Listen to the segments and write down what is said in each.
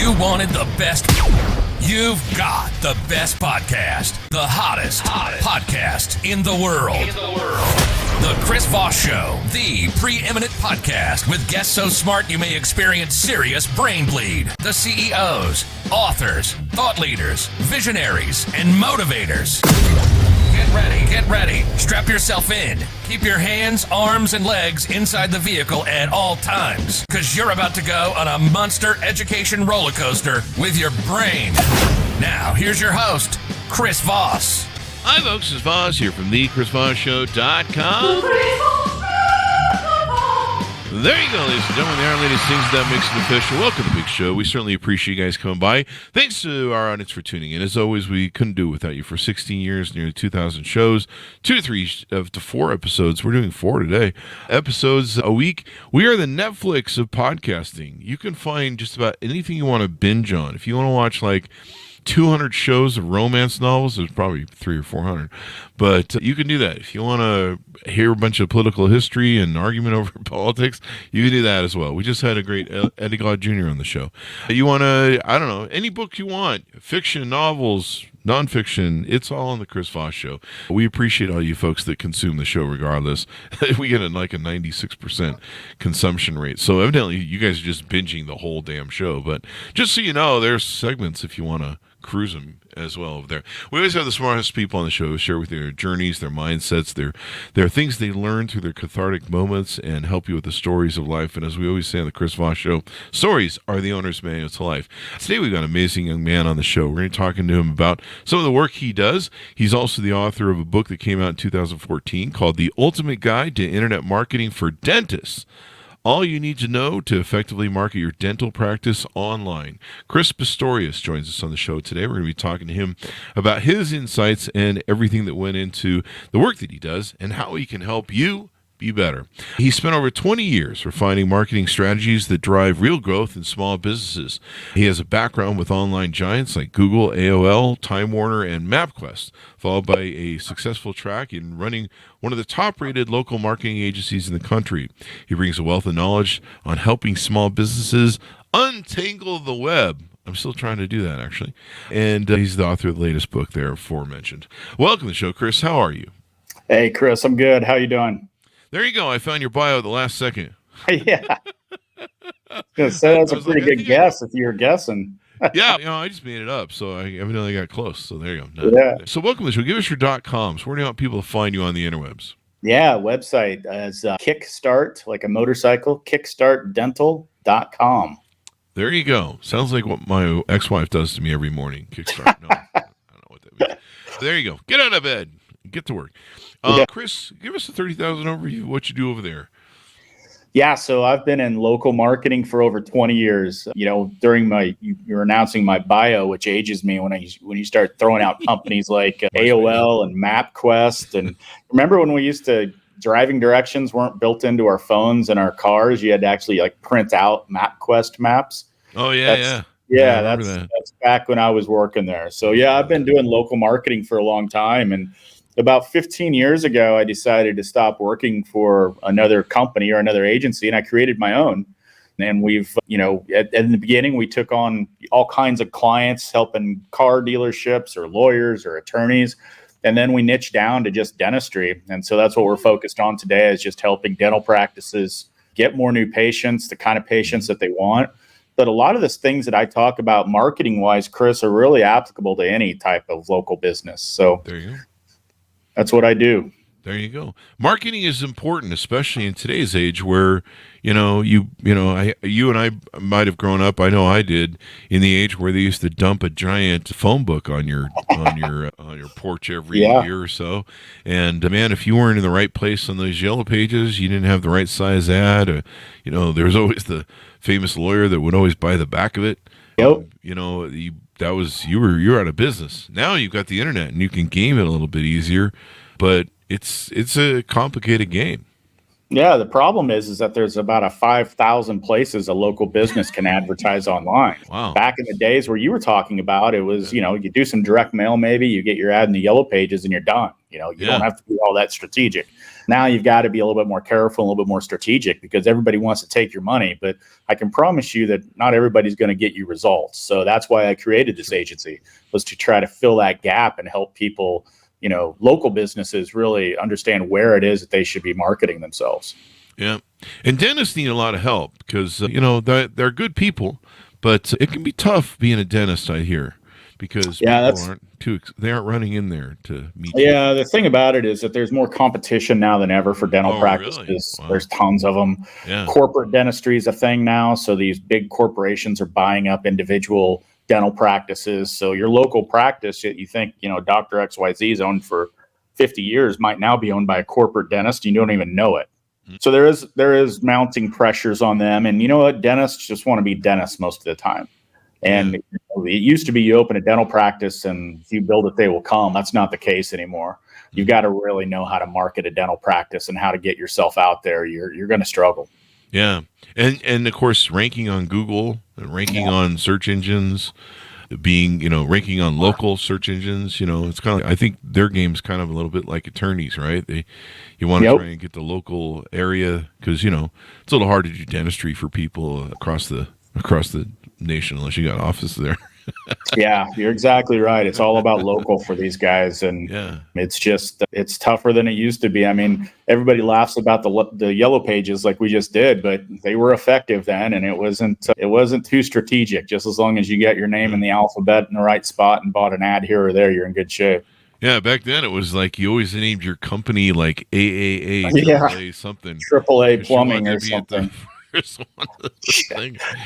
You wanted the best. You've got the best podcast. The hottest podcast in the world. The Chris Voss Show, the preeminent podcast with guests so smart you may experience serious brain bleed. The CEOs, authors, thought leaders, visionaries, and motivators. Get ready. Strap yourself in. Keep your hands, arms, and legs inside the vehicle at all times, because you're about to go on a monster education roller coaster with your brain. Now, here's your host, Chris Voss. Hi, folks. It's Voss here from thechrisvossshow.com. There you go, ladies and gentlemen. The Iron Lady sings that makes it official. Welcome to the big show. We certainly appreciate you guys coming by. Thanks to our audience for tuning in. As always, we couldn't do it without you. For 16 years, nearly 2,000 shows, 2 to 3 to 4 episodes. We're doing 4 today. Episodes a week. We are the Netflix of podcasting. You can find just about anything you want to binge on. If you want to watch like 200 shows of romance novels, there's probably 300 or 400, but you can do that. If you want to hear a bunch of political history and argument over politics, you can do that as well. We just had a great Eddie Glaude Jr. on the show. You want to, I don't know, any book you want, fiction, novels, nonfiction, it's all on the Chris Voss Show. We appreciate all you folks that consume the show regardless. We get like a 96% consumption rate. So evidently you guys are just binging the whole damn show. But just so you know, there's segments if you want to cruise them as well over there. We always have the smartest people on the show share with you their journeys, their mindsets, their things they learn through their cathartic moments and help you with the stories of life. And as we always say on the Chris Voss Show, stories are the owner's manual to life. Today we've got an amazing young man on the show. We're going to be talking to him about some of the work he does. He's also the author of a book that came out in 2014 called The Ultimate Guide to Internet Marketing for Dentists. All you need to know to effectively market your dental practice online. Chris Pistorius joins us on the show today. We're going to be talking to him about his insights and everything that went into the work that he does and how he can help you be better. He spent over 20 years refining marketing strategies that drive real growth in small businesses. He has a background with online giants like Google, AOL, Time Warner, and MapQuest, followed by a successful track in running one of the top-rated local marketing agencies in the country. He brings a wealth of knowledge on helping small businesses untangle the web. I'm still trying to do that, actually. And he's the author of the latest book there, aforementioned. Welcome to the show, Chris. How are you? Hey, Chris. I'm good. How you doing? There you go. I found your bio at the last second. Yeah. That's a pretty good guess if you're guessing. Yeah, I just made it up, so I evidently got close. So there you go. Yeah. So welcome to the show. Give us your .coms. Where do you want people to find you on the interwebs? Yeah, website is Kickstart, like a motorcycle, kickstartdental.com. There you go. Sounds like what my ex-wife does to me every morning. Kickstart. No, I don't know what that means. There you go. Get out of bed. Get to work. Chris, give us a 30,000 overview of what you do over there. Yeah, so I've been in local marketing for over 20 years. During you're announcing my bio, which ages me when you start throwing out companies like AOL and MapQuest. And remember when we used to, driving directions weren't built into our phones and our cars. You had to actually print out MapQuest maps. Oh, yeah. That's back when I was working there. So, yeah, I've been doing local marketing for a long time. And about 15 years ago, I decided to stop working for another company or another agency, and I created my own. And we've, in the beginning, we took on all kinds of clients, helping car dealerships or lawyers or attorneys. And then we niched down to just dentistry. And so that's what we're focused on today, is just helping dental practices get more new patients, the kind of patients that they want. But a lot of the things that I talk about marketing-wise, Chris, are really applicable to any type of local business. So there you go. That's what I do. There you go. Marketing is important, especially in today's age where, you and I might have grown up. I know I did in the age where they used to dump a giant phone book on your porch every year or so. And man, if you weren't in the right place on those yellow pages, you didn't have the right size ad. There was always the famous lawyer that would always buy the back of it. Yep. You were out of business. Now you've got the internet and you can game it a little bit easier, but it's a complicated game. Yeah, the problem is that there's about 5,000 places a local business can advertise online. Wow. Back in the days where you were talking about, it was, you do some direct mail, maybe you get your ad in the yellow pages and you're done. You don't have to be all that strategic. Now you've got to be a little bit more careful, a little bit more strategic, because everybody wants to take your money, but I can promise you that not everybody's going to get you results. So that's why I created this agency, was to try to fill that gap and help people, local businesses really understand where it is that they should be marketing themselves. Yeah. And dentists need a lot of help because, they're good people, but it can be tough being a dentist, I hear, because they aren't running in there to meet you. Yeah, the thing about it is that there's more competition now than ever for dental practices. Really? Wow. There's tons of them. Yeah. Corporate dentistry is a thing now, so these big corporations are buying up individual dental practices. So your local practice that you think, Dr. XYZ is owned for 50 years might now be owned by a corporate dentist. You don't even know it. Mm-hmm. So there is mounting pressures on them. And you know what? Dentists just want to be dentists most of the time. And it used to be you open a dental practice and if you build it, they will come. That's not the case anymore. You've got to really know how to market a dental practice and how to get yourself out there. You're going to struggle. Yeah. And of course, ranking on Google, ranking on search engines, ranking on local search engines, it's kind of, I think their game's kind of a little bit like attorneys, right? You want to try and get the local area because, it's a little hard to do dentistry for people across the nation unless you got offices there. Yeah, you're exactly right. It's all about local for these guys, and it's tougher than it used to be. I mean, everybody laughs about the yellow pages like we just did, but they were effective then, and it wasn't too strategic. Just as long as you get your name in the alphabet in the right spot and bought an ad here or there, you're in good shape. Yeah, back then it was like you always named your company like AAA, AAA something, AAA plumbing or something.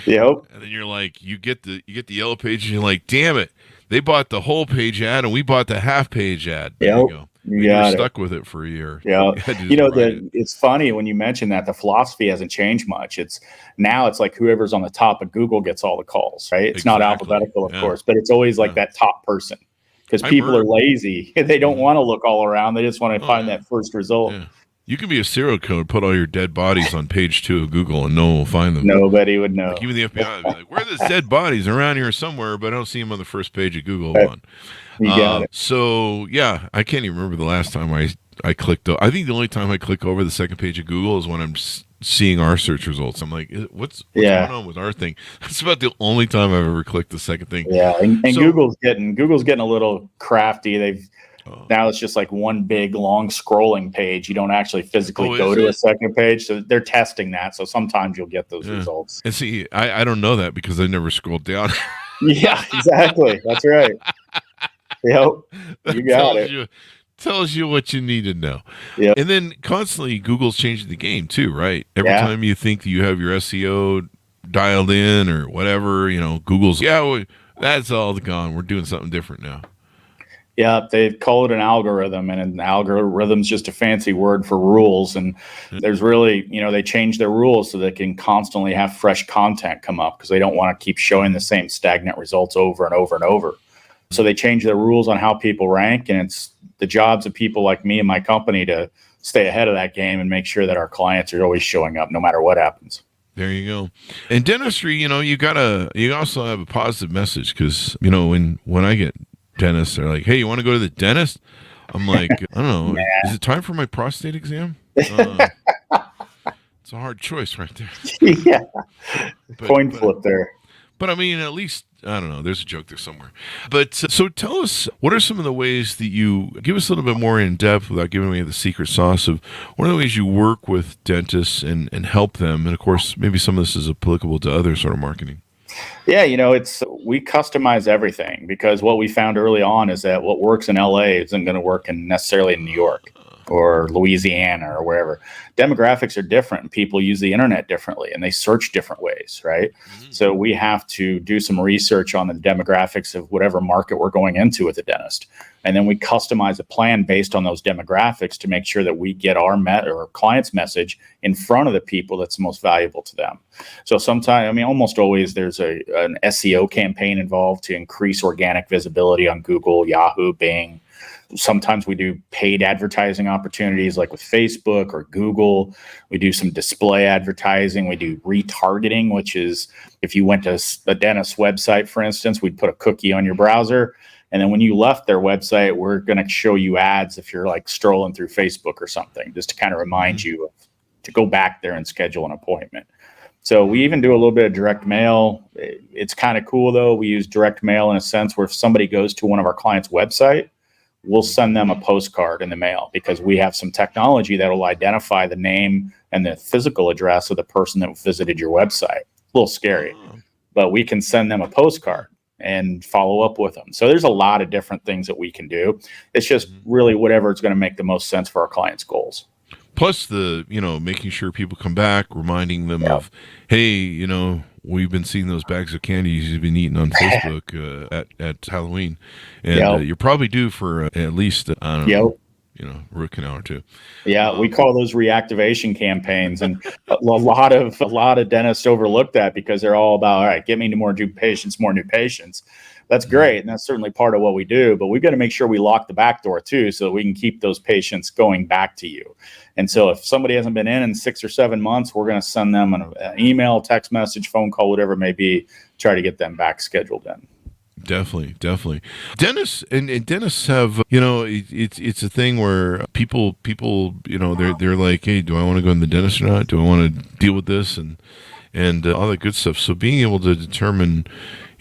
Yep. And then you're like, you get the yellow page, and you're like, damn it, they bought the whole page ad, and we bought the half page ad. There you go. You're stuck with it for a year. Yeah. It's funny when you mention that the philosophy hasn't changed much. It's like whoever's on the top of Google gets all the calls, right? It's not alphabetical, of course, but it's always like that top person because people are lazy. They don't want to look all around. They just want to find that first result. Yeah. You can be a serial killer, put all your dead bodies on page 2 of Google, and no one will find them. Nobody would know. Like even the FBI would be like, where are those dead bodies? Around here somewhere, but I don't see them on the first page of Google. You got it. So, yeah, I can't even remember the last time I clicked. I think the only time I click over the second page of Google is when I'm seeing our search results. I'm like, what's going on with our thing? That's about the only time I've ever clicked the second thing. Yeah, and Google's getting a little crafty. Now it's just like one big long scrolling page. You don't actually physically go to a second page. So they're testing that. So sometimes you'll get those results. And see, I don't know that because I never scrolled down. Yeah, exactly. That's right. Yep. You got it. Tells you what you need to know. Yep. And then constantly Google's changing the game too, right? Every time you think that you have your SEO dialed in or whatever, Google's, that's all gone. We're doing something different now. Yeah, they call it an algorithm, and an algorithm's just a fancy word for rules. And there's really, they change their rules so they can constantly have fresh content come up because they don't want to keep showing the same stagnant results over and over and over. So they change their rules on how people rank, and it's the jobs of people like me and my company to stay ahead of that game and make sure that our clients are always showing up no matter what happens. There you go. In dentistry, you also have a positive message because, when I get dentists are like, hey, you want to go to the dentist? I'm like, I don't know. Is it time for my prostate exam? It's a hard choice right there. Yeah. Coin flip there. But I mean, at least, I don't know, there's a joke there somewhere. But so tell us, what are some of the ways that you, give us a little bit more in depth without giving away the secret sauce of what are the ways you work with dentists and help them? And of course, maybe some of this is applicable to other sort of marketing. Yeah, we customize everything because what we found early on is that what works in LA isn't going to work necessarily in New York or Louisiana or wherever. Demographics are different. People use the internet differently and they search different ways, right? Mm-hmm. So we have to do some research on the demographics of whatever market we're going into with the dentist. And then we customize a plan based on those demographics to make sure that we get our client's message in front of the people that's most valuable to them. So sometimes, almost always there's an SEO campaign involved to increase organic visibility on Google, Yahoo, Bing. Sometimes we do paid advertising opportunities like with Facebook or Google. We do some display advertising. We do retargeting, which is if you went to a dentist's website, for instance, we'd put a cookie on your browser And then when you left their website, we're going to show you ads if you're like strolling through Facebook or something, just to kind of remind you to go back there and schedule an appointment. So we even do a little bit of direct mail. It's kind of cool, though. We use direct mail in a sense where if somebody goes to one of our clients' website, we'll send them a postcard in the mail because we have some technology that will identify the name and the physical address of the person that visited your website. A little scary, but we can send them a postcard and follow up with them. So there's a lot of different things that we can do. It's just really whatever is going to make the most sense for our clients' goals. Plus making sure people come back, reminding them of, hey, we've been seeing those bags of candies you've been eating on Facebook at Halloween, and you're probably due for at least root canal or two. Yeah, we call those reactivation campaigns, and a lot of dentists overlook that because they're all about, all right, get me more new patients. That's great, and that's certainly part of what we do, but we've got to make sure we lock the back door too so that we can keep those patients going back to you. And so if somebody hasn't been in 6 or 7 months, we're going to send them an email, text message, phone call, whatever it may be, try to get them back scheduled in. Definitely. Dentists and dentists have, it's a thing where people, they're like, hey, do I want to go in the dentist or not? Do I want to deal with this? And all that good stuff. So being able to determine,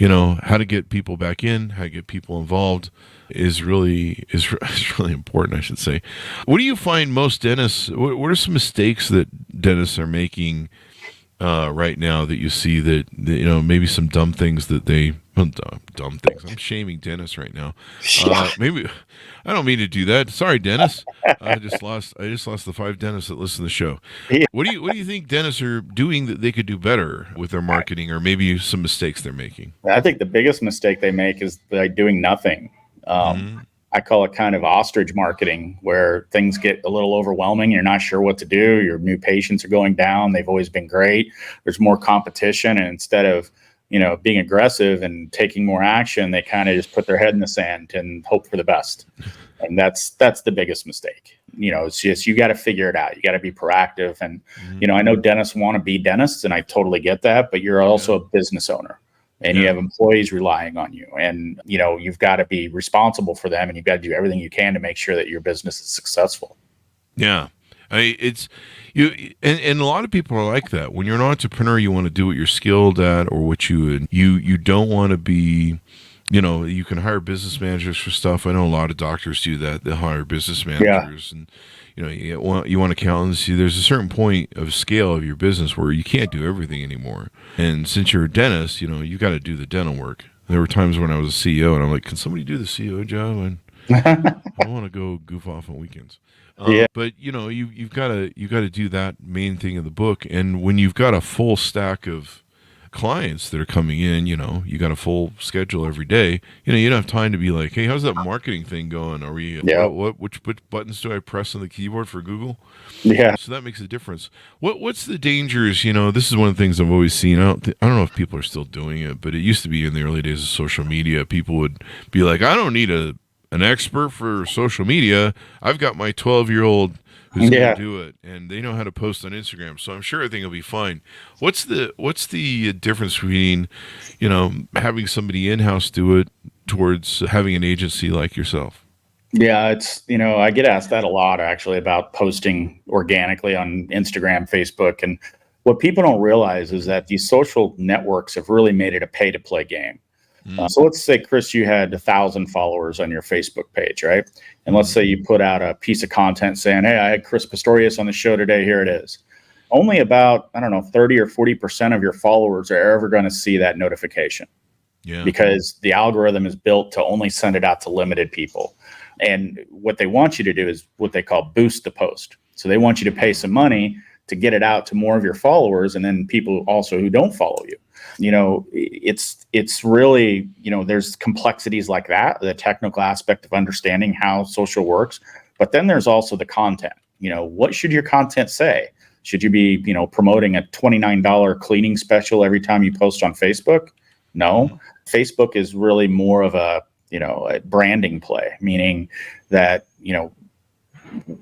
how to get people back in, how to get people involved is really important, I should say. What do you find most dentists, what are some mistakes that dentists are making right now that you see that maybe some dumb things that they, dumb things. I'm shaming dentists right now. Maybe I don't mean to do that. Sorry, dentists. I just lost the 5 dentists that listen to the show. What do you think dentists are doing that they could do better with their marketing, or maybe some mistakes they're making? I think the biggest mistake they make is like doing nothing. I call it kind of ostrich marketing, where things get a little overwhelming. You're not sure what to do. Your new patients are going down. They've always been great. There's more competition. And instead of, being aggressive and taking more action, they kind of just put their head in the sand and hope for the best. And that's the biggest mistake. It's just, you got to figure it out. You got to be proactive. And, I know dentists want to be dentists, and I totally get that, but you're also a business owner. And you have employees relying on you, and you've got to be responsible for them, and you've got to do everything you can to make sure that your business is successful. Yeah, it's you, and a lot of people are like that. When you're an entrepreneur, you want to do what you're skilled at, or what you don't want to be. You can hire business managers for stuff. I know a lot of doctors do that. They hire business managers, and you want accountants. There's a certain point of scale of your business where you can't do everything anymore. And since you're a dentist, you got to do the dental work. There were times when I was a CEO, and I'm like, can somebody do the CEO job? And I don't want to go goof off on weekends. But you've got to do that main thing of the book. And when you've got a full stack of clients that are coming in, you got a full schedule every day. You don't have time to be like, hey, how's that marketing thing going? Are we which buttons do I press on the keyboard for Google? Yeah. So that makes a difference. What's the dangers? This is one of the things I've always seen. I don't know if people are still doing it, but it used to be in the early days of social media. People would be like, I don't need an expert for social media. I've got my 12-year-old who's going to do it, and they know how to post on Instagram, so I'm sure everything will be fine. What's the difference between, having somebody in-house do it towards having an agency like yourself? Yeah, it's, I get asked that a lot, actually, about posting organically on Instagram, Facebook, and what people don't realize is that these social networks have really made it a pay-to-play game. So let's say, Chris, you had 1,000 followers on your Facebook page, right? And let's say you put out a piece of content saying, hey, I had Chris Pistorius on the show today. Here it is. Only about, 30 or 40% of your followers are ever going to see that notification. Yeah. Because the algorithm is built to only send it out to limited people. And what they want you to do is what they call boost the post. So they want you to pay some money to get it out to more of your followers, and then people also who don't follow you. It's really, there's complexities like that, the technical aspect of understanding how social works. But then there's also the content. What should your content say? Should you be, promoting a $29 cleaning special every time you post on Facebook? No. Facebook is really more of a branding play, meaning that,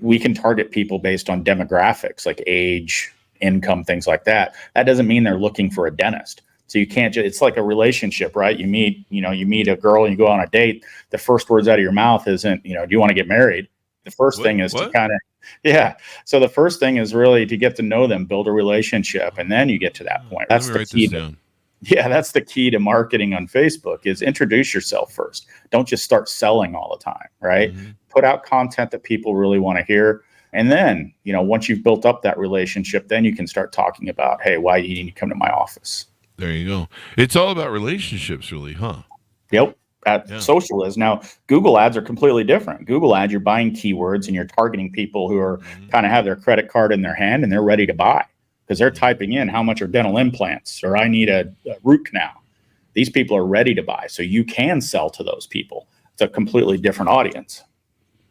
we can target people based on demographics like age, income, things like that. That doesn't mean they're looking for a dentist. So you can't just, it's like a relationship, right? You meet a girl and you go on a date. The first words out of your mouth isn't, do you want to get married? The first thing is to kind of, So the first thing is really to get to know them, build a relationship, and then you get to that point. That's the key. That's the key to marketing on Facebook is introduce yourself first. Don't just start selling all the time, right? Mm-hmm. Put out content that people really want to hear. And then, once you've built up that relationship, then you can start talking about, hey, why do you need to come to my office? There you go. It's all about relationships, really, huh? Yep. Social is. Now, Google ads are completely different. Google ads, you're buying keywords and you're targeting people who are kind of have their credit card in their hand and they're ready to buy because they're typing in how much are dental implants or I need a root canal. These people are ready to buy. So you can sell to those people. It's a completely different audience.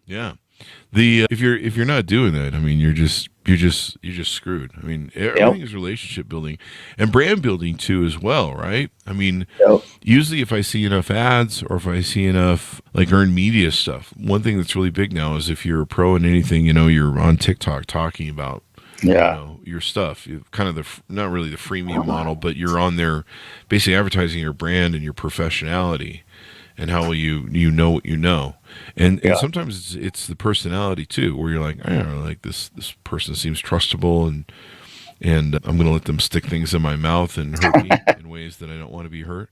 Yeah. If you're not doing that, I mean, you're just screwed. I mean, everything is relationship building and brand building too, as well, right? I mean, usually if I see enough ads or if I see enough like earned media stuff, one thing that's really big now is if you're a pro in anything, you're on TikTok talking about your stuff. You kind of not really the freemium model, but you're on there basically advertising your brand and your professionality. And how will you know what you know, and sometimes it's the personality too, where you're like, I don't know, like this person seems trustable, and I'm going to let them stick things in my mouth and hurt me in ways that I don't want to be hurt,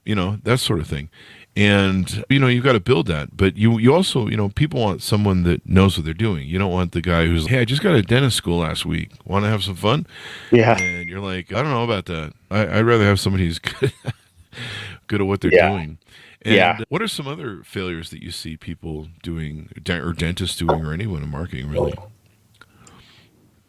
that sort of thing. And you've got to build that, but you also people want someone that knows what they're doing. You don't want the guy who's like, hey, I just got out of dentist school last week. Want to have some fun? Yeah. And you're like, I don't know about that. I'd rather have somebody who's good at what they're doing. And what are some other failures that you see people doing, or dentists doing, or anyone in marketing, really?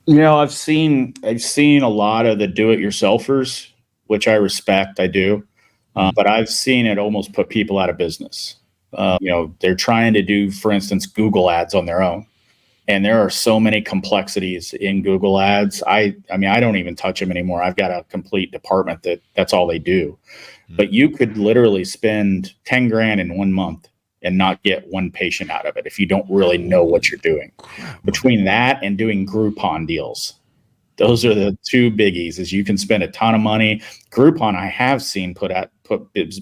I've seen a lot of the do-it-yourselfers, which I respect. I do, but I've seen it almost put people out of business. They're trying to do, for instance, Google ads on their own, and there are so many complexities in Google ads. I mean, I don't even touch them anymore. I've got a complete department that's all they do. But you could literally spend 10 grand in 1 month and not get one patient out of it if you don't really know what you're doing. Between that and doing Groupon deals, those are the two biggies. Is you can spend a ton of money. Groupon, I have seen put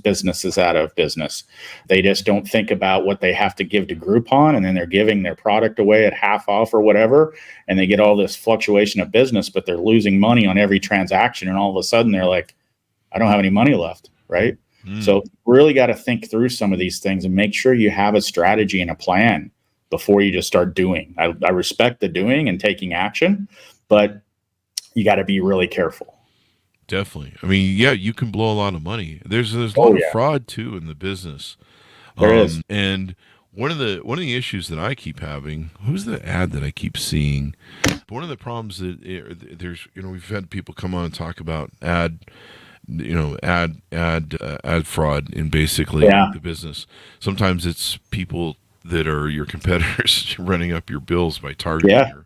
businesses out of business. They just don't think about what they have to give to Groupon, and then they're giving their product away at half off or whatever, and they get all this fluctuation of business, but they're losing money on every transaction, and all of a sudden they're like, I don't have any money left. Right. So really got to think through some of these things and make sure you have a strategy and a plan before you just start doing. I respect the doing and taking action, but you got to be really careful. Definitely. I mean, you can blow a lot of money. There's a lot of fraud too in the business. There is. And one of the issues that I keep having, who's the ad that I keep seeing? One of the problems that there's, we've had people come on and talk about ad fraud in basically the business. Sometimes it's people that are your competitors running up your bills by targeting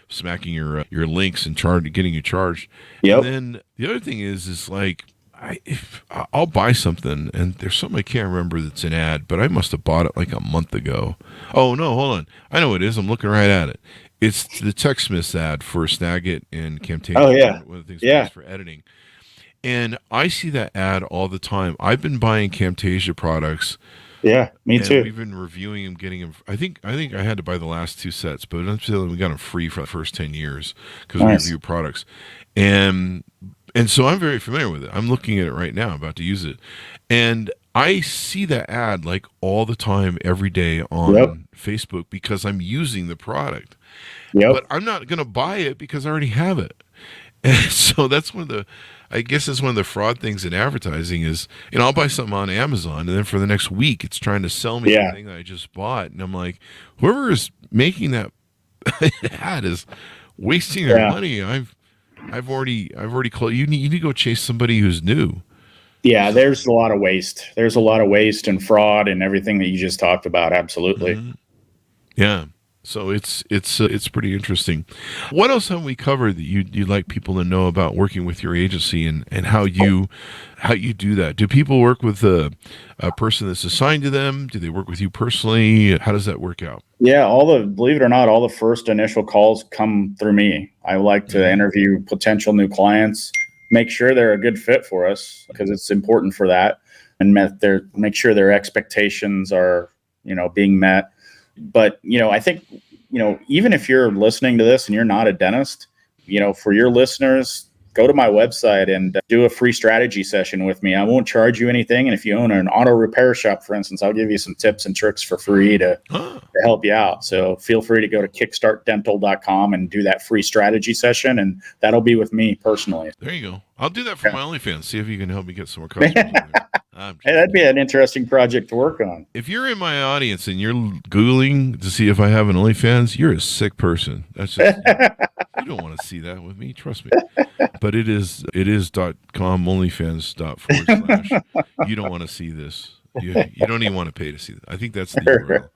smacking your links and getting you charged. Yep. And then the other thing is like, if I'll buy something and there's something I can't remember that's an ad, but I must have bought it like a month ago. Oh no, hold on. I know what it is. I'm looking right at it. It's the TechSmiths ad for Snagit and Camtasia. Oh yeah. One of the things for editing. And I see that ad all the time. I've been buying Camtasia products. Yeah, me too. We've been reviewing them, getting them. I think I had to buy the last 2 sets, but we got them free for the first 10 years because we review products. And so I'm very familiar with it. I'm looking at it right now, about to use it. And I see that ad like all the time, every day on Facebook because I'm using the product. But I'm not going to buy it because I already have it. And so that's one of the fraud things in advertising is, I'll buy something on Amazon and then for the next week it's trying to sell me the thing that I just bought. And I'm like, whoever is making that ad is wasting their money. I've already closed. You need to go chase somebody who's new. Yeah, there's a lot of waste. There's a lot of waste and fraud and everything that you just talked about. Absolutely. Mm-hmm. Yeah. So it's pretty interesting. What else have we covered that you'd like people to know about working with your agency and how you do that? Do people work with a person that's assigned to them? Do they work with you personally? How does that work out? Yeah, believe it or not, all the first initial calls come through me. I like to interview potential new clients, make sure they're a good fit for us, because it's important for that, and make sure their expectations are, being met. But, I think, even if you're listening to this and you're not a dentist, for your listeners, go to my website and do a free strategy session with me. I won't charge you anything. And if you own an auto repair shop, for instance, I'll give you some tips and tricks for free to help you out. So feel free to go to kickstartdental.com and do that free strategy session. And that'll be with me personally. There you go. I'll do that for my OnlyFans. See if you can help me get some more customers. Hey, that'd be an interesting project to work on. If you're in my audience and you're Googling to see if I have an OnlyFans, you're a sick person. That's just, you don't want to see that with me. Trust me. But it is .com onlyfans./ You don't want to see this. You don't even want to pay to see that. I think that's the URL.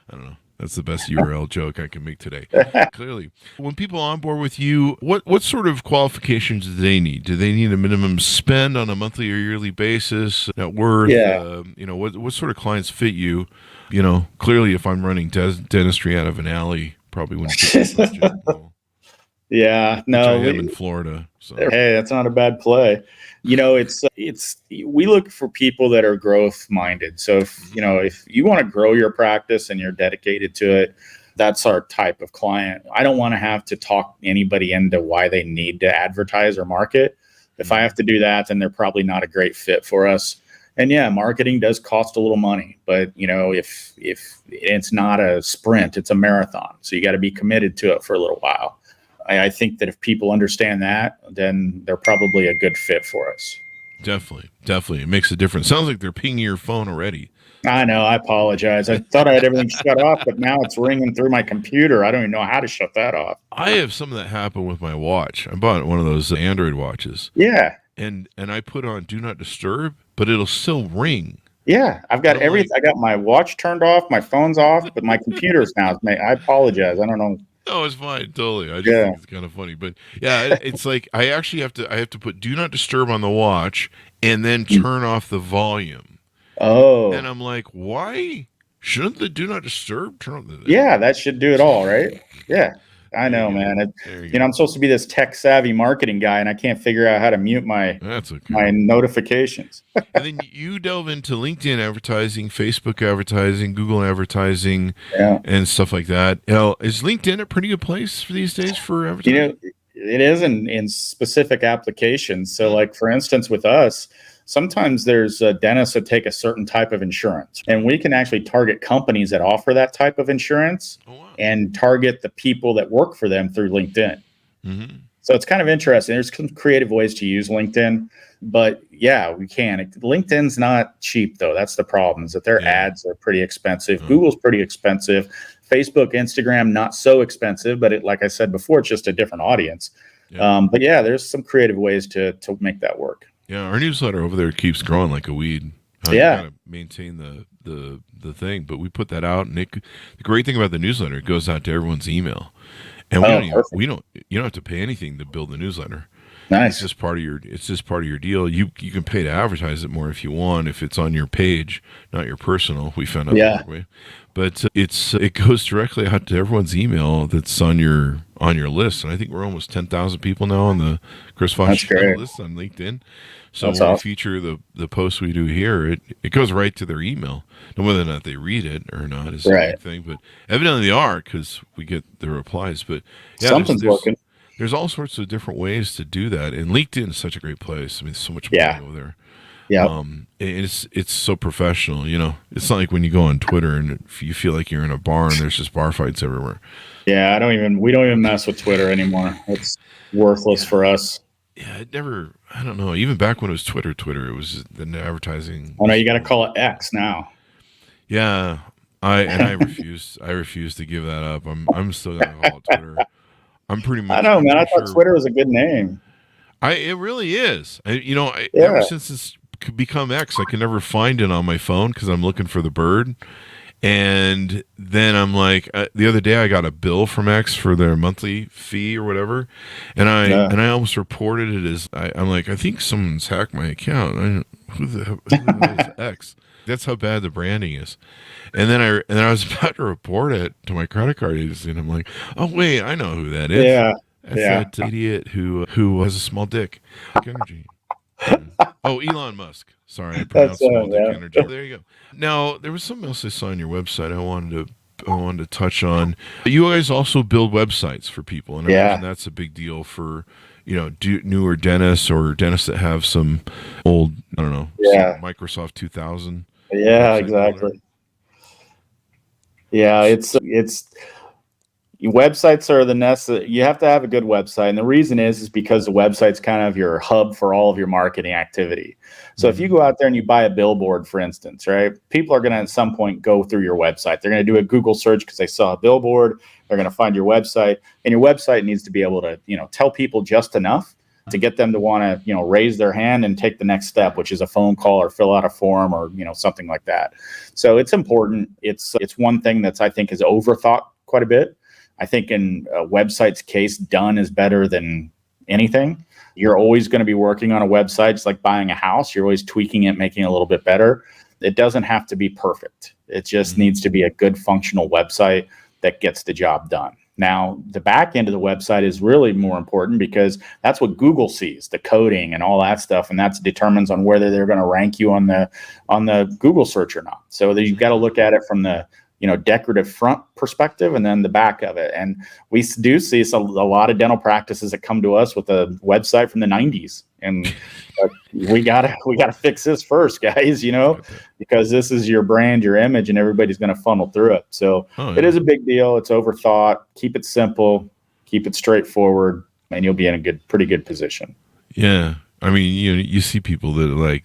I don't know. That's the best URL joke I can make today. Clearly. When people onboard with you, what sort of qualifications do they need? Do they need a minimum spend on a monthly or yearly basis? Net worth? Yeah. What sort of clients fit you? Clearly if I'm running dentistry out of an alley, probably wouldn't fit the budget. Yeah. No. I am in Florida. So. Hey, that's not a bad play. We look for people that are growth minded. So if you want to grow your practice and you're dedicated to it, that's our type of client. I don't want to have to talk anybody into why they need to advertise or market. If I have to do that, then they're probably not a great fit for us. And yeah, marketing does cost a little money, but if it's not a sprint, it's a marathon. So you got to be committed to it for a little while. I think that if people understand that, then they're probably a good fit for us. Definitely. It makes a difference. Sounds like they're pinging your phone already. I know. I apologize. I thought I had everything shut off, but now it's ringing through my computer. I don't even know how to shut that off. I have some of that happen with my watch. I bought one of those Android watches. Yeah. And I put on Do Not Disturb, but it'll still ring. Yeah. I've got everything. I got my watch turned off. My phone's off, but my computer's now. I apologize. I don't know. No, it's fine. Totally. I just think it's kind of funny. But yeah, it's like I actually have to put Do Not Disturb on the watch and then turn off the volume. Oh. And I'm like, why shouldn't the Do Not Disturb turn on the Yeah, that should do it all, right? Yeah. I know, man. I'm supposed to be this tech savvy marketing guy, and I can't figure out how to mute my notifications. And then you delve into LinkedIn advertising, Facebook advertising, Google advertising, and stuff like that. Is LinkedIn a pretty good place for these days for advertising? It is in specific applications. So, like for instance, with us, sometimes there's dentists that take a certain type of insurance, and we can actually target companies that offer that type of insurance and target the people that work for them through LinkedIn. Mm-hmm. So it's kind of interesting. There's some creative ways to use LinkedIn, but yeah, we can. LinkedIn's not cheap though. That's the problem, is that their ads are pretty expensive. Google's pretty expensive. Facebook, Instagram, not so expensive, but like I said before, it's just a different audience. But yeah, there's some creative ways to make that work. Yeah, our newsletter over there keeps growing like a weed. You gotta maintain the thing, but we put that out, and the great thing about the newsletter, it goes out to everyone's email, and you don't have to pay anything to build the newsletter. Nice. It's just part of your deal. You can pay to advertise it more if you want, if it's on your page, not your personal. We found out that way, but it goes directly out to everyone's email that's on your list, and I think we're almost 10,000 people now on the Chris Voss Show list on LinkedIn. So when we feature the posts we do here, it goes right to their email. Now, whether or not they read it or not is the thing, but evidently they are, because we get the replies. But yeah, something's working. There's all sorts of different ways to do that, and LinkedIn is such a great place. I mean, so much money over there. Yeah, it's so professional. It's not like when you go on Twitter and you feel like you're in a bar and there's just bar fights everywhere. Yeah, we don't even mess with Twitter anymore. It's worthless for us. Yeah, I don't know. Even back when it was Twitter, it was the advertising. Oh no, you got to call it X now. Yeah, I refuse to give that up. I'm still gonna call it Twitter. I'm pretty much. I know, man. I thought Twitter was a good name. It really is. Ever since it's become X, I can never find it on my phone because I'm looking for the bird. And then I'm like, the other day I got a bill from X for their monthly fee or whatever, and I almost reported it as I'm like, I think someone's hacked my account. Who the hell is X? That's how bad the branding is. And then I was about to report it to my credit card agency, and I'm like, oh wait, I know who that is. Yeah. That's that idiot who has a small dick. Energy. Oh, Elon Musk. Sorry, I pronounced small dick energy. There you go. Now, there was something else I saw on your website I wanted to touch on. You guys also build websites for people, and I imagine that's a big deal for newer dentists or dentists that have some old, I don't know, some Microsoft 2000. Yeah, exactly. Yeah, it's websites are the nest. You have to have a good website, and the reason is because the website's kind of your hub for all of your marketing activity. So if you go out there and you buy a billboard, for instance, right, people are going to at some point go through your website. They're going to do a Google search because they saw a billboard. They're going to find your website, and your website needs to be able to tell people just enough to get them to want to raise their hand and take the next step, which is a phone call or fill out a form or something like that. So it's important. It's one thing that's, I think, is overthought quite a bit. I think in a website's case, done is better than anything. You're always going to be working on a website. It's like buying a house. You're always tweaking it, making it a little bit better. It doesn't have to be perfect. It just needs to be a good functional website that gets the job done. Now, the back end of the website is really more important because that's what Google sees, the coding and all that stuff, and that determines on whether they're going to rank you on the Google search or not. So you've got to look at it from the decorative front perspective and then the back of it. And we do see a lot of dental practices that come to us with a website from the 90s. And we gotta fix this first, guys, because this is your brand, your image, and everybody's going to funnel through it. So It is a big deal. It's overthought. Keep it simple, keep it straightforward, and you'll be in a pretty good position. Yeah. I mean, you see people that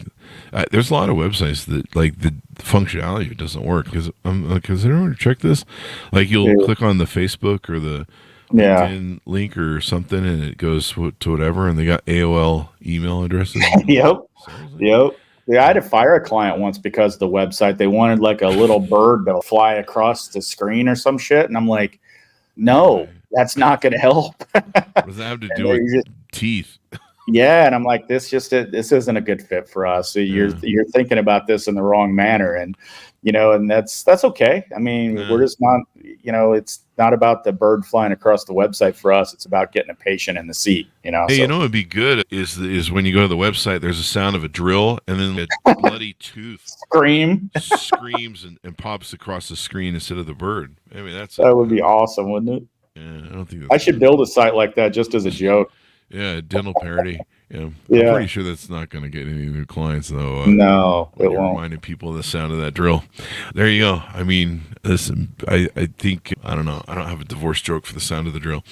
there's a lot of websites that the functionality doesn't work because has anyone check this? You'll click on the Facebook or the LinkedIn link or something, and it goes to whatever, and they got AOL email addresses. Yep. Yeah, I had to fire a client once because of the website. They wanted a little bird to fly across the screen or some shit, and I'm like, no, that's not going to help. What does that have to do with teeth? Yeah, and I'm like, this isn't a good fit for us. So you're thinking about this in the wrong manner, and and that's okay. I mean, we're just not, it's not about the bird flying across the website for us. It's about getting a patient in the seat. Hey, what'd be good is when you go to the website, there's a sound of a drill, and then a bloody tooth screams and pops across the screen instead of the bird. I mean, that would be awesome, wouldn't it? Yeah, I don't think I should build a site like that just as a joke. Yeah, dental parody. I'm pretty sure that's not going to get any new clients, though. No, it won't. Reminding people of the sound of that drill. There you go. I mean, listen, I think, I don't know, I don't have a divorce joke for the sound of the drill,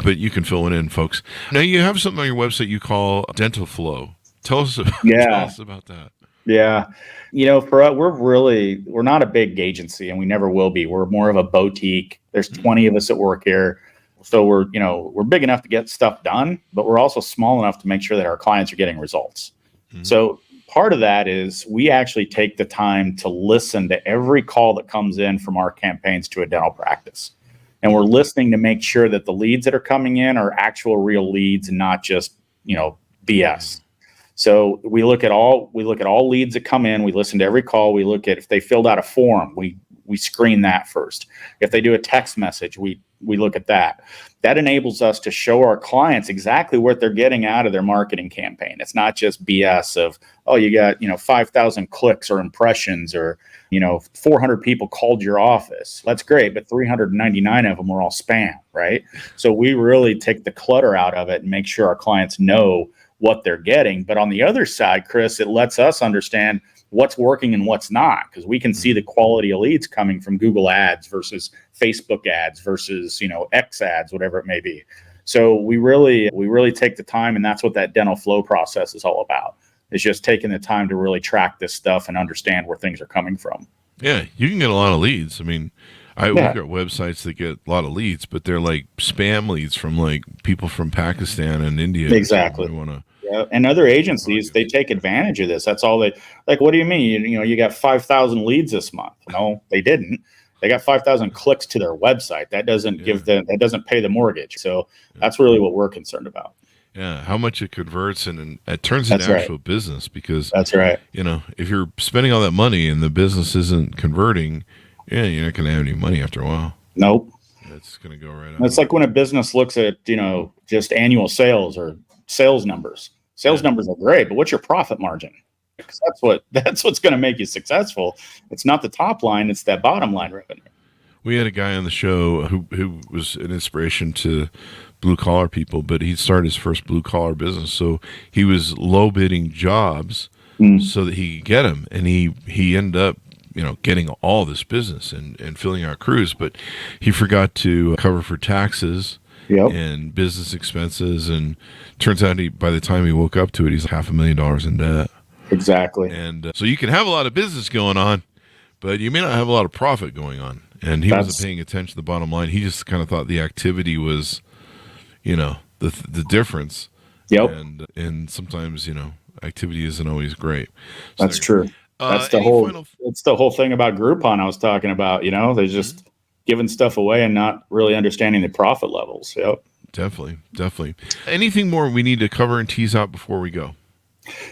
but you can fill it in, folks. Now, you have something on your website you call Dental Flow. Tell us about that. Yeah. For us, we're not a big agency, and we never will be. We're more of a boutique. There's 20 of us that work here. So we're big enough to get stuff done, but we're also small enough to make sure that our clients are getting results. Mm-hmm. So part of that is we actually take the time to listen to every call that comes in from our campaigns to a dental practice. And we're listening to make sure that the leads that are coming in are actual real leads and not just, BS. So we look at all leads that come in. We listen to every call. We look at if they filled out a form, we screen that first. If they do a text message, we look at that. That enables us to show our clients exactly what they're getting out of their marketing campaign. It's not just BS of, you got, 5,000 clicks or impressions or, 400 people called your office. That's great, but 399 of them were all spam, right? So we really take the clutter out of it and make sure our clients know what they're getting. But on the other side, Chris, it lets us understand what's working and what's not, because we can see the quality of leads coming from Google ads versus Facebook ads versus, X ads, whatever it may be. So we really take the time, and that's what that dental flow process is all about. It's just taking the time to really track this stuff and understand where things are coming from. Yeah, you can get a lot of leads. I mean, we've got websites that get a lot of leads, but they're like spam leads from people from Pakistan and India. Exactly. And other agencies, they take advantage of this. That's all they what do you mean? You got 5,000 leads this month. No, they didn't. They got 5,000 clicks to their website. That doesn't that doesn't pay the mortgage. So that's really what we're concerned about. Yeah, how much it converts and it turns into actual business, because that's right. If you're spending all that money and the business isn't converting, you're not going to have any money after a while. Nope. That's going to go right out. It's like when a business looks at, just annual sales or sales numbers. Sales numbers are great, but what's your profit margin? Because that's what's going to make you successful. It's not the top line, it's that bottom line revenue. We had a guy on the show who was an inspiration to blue collar people, but he started his first blue collar business. So he was low bidding jobs so that he could get them. And he ended up, getting all this business and filling out crews, but he forgot to cover for taxes and business expenses. And turns out by the time he woke up to it, he's $500,000 in debt. Exactly. And so you can have a lot of business going on, but you may not have a lot of profit going on. And he wasn't paying attention to the bottom line. He just kind of thought the activity was, the difference. Yep. And sometimes, activity isn't always great. So that's true. That's the whole thing about Groupon I was talking about. They're just giving stuff away and not really understanding the profit levels. Yep. Definitely. Anything more we need to cover and tease out before we go?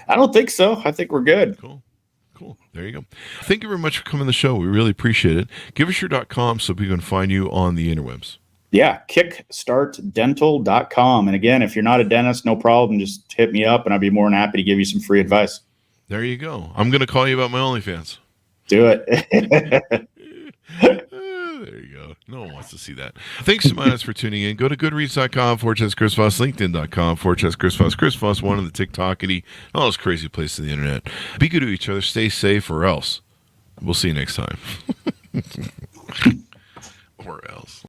I don't think so. I think we're good. Cool. There you go. Thank you very much for coming to the show. We really appreciate it. Give us your .com so people can find you on the interwebs. Yeah, kickstartdental.com. And again, if you're not a dentist, no problem. Just hit me up and I'd be more than happy to give you some free advice. There you go. I'm going to call you about my OnlyFans. Do it. There you go. No one wants to see that. Thanks to us for tuning in. Go to goodreads.com/Chris Voss, LinkedIn.com/Chris Voss, Chris Voss, one of the TikTokity, all those crazy places on the internet. Be good to each other. Stay safe or else. We'll see you next time. Or else.